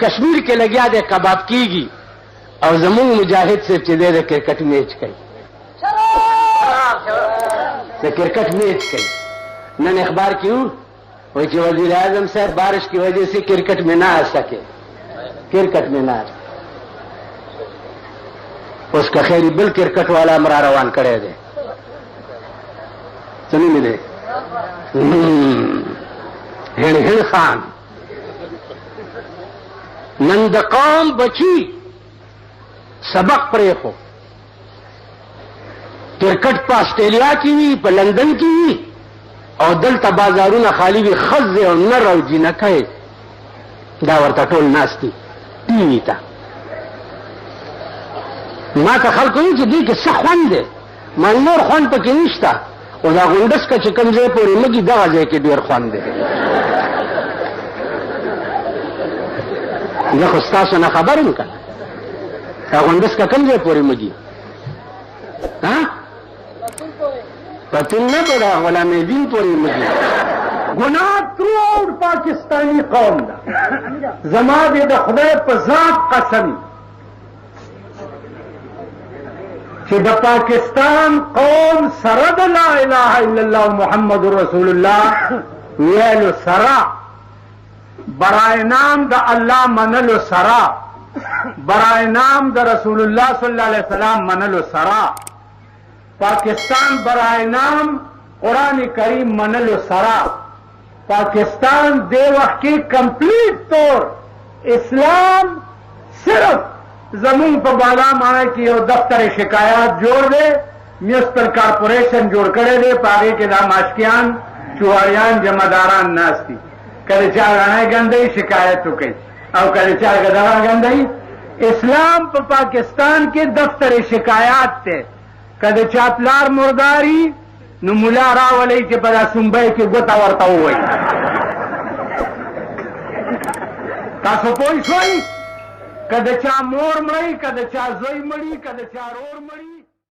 کشمیر کې لګیا دی کباب کیږي او زمونږ مجاهد صاحب چې دی د کرکټ میچ کوي د کرکٹ میچ کوي نن اخبار کی ہوں وہی کہ وزیر اعظم صاحب بارش کی وجہ سے کرکٹ میں نہ آ سکے کرکٹ میں نہ آ اس کا خیری بل کرکٹ والا ہمارا روان کرے دے سنی ملے ہن خان نند قوم بچی سبق پرے ہو کرکٹ پہ آسٹریلیا کی ہوئی پہ لندن کی ہوئی اور دلتا بازارونه خالی وي خز او نر او جنکای دا ورته ټول ناشتي ټي وي ته ما ته خلکو وایي چې دې کې څه خوند دی ما نور خوند پکې نشته او دا غونډس که چې کوم ځای پورې لګي دغه ځای کې ډېر خوند دی زه خو ستاسو نه خبر یم که دا غونډس که کوم ځای پورې مګي پتن نہ پڑا غلام دین پوری مجھے گناہ تھرو آؤٹ پاکستانی قوم دا زما دے دا خدای پا ذات قسم کہ دا پاکستان قوم سرد لا الہ الا اللہ محمد رسول اللہ ویلو سرا برائے نام دا اللہ منلو سرا برائے نام دا رسول اللہ صلی اللہ علیہ وسلم منلو سرا پاکستان برائے نام قرآن کریم منلو سرا پاکستان دے وقت کی کمپلیٹ طور اسلام صرف زمین پر بالا مانے کی اور دفتر شکایات جوڑ دے میونسپل کارپوریشن جوڑ کرے دے پاگے کے دا ماشکیان چوہاریان جمعداران ناستی کدے چار گانے گندئی شکایت تو کئی اور کدے چار گدارا گندئی اسلام پر پاکستان کے دفتر شکایات تے کدے چاپلار مرداری نو ملا راولی چې په دا سنبای کې ګوته ورته ووایي تاسو پوه شوئ کدے چا مور مړی کدے چا زوی مړی کدے چا رور مړی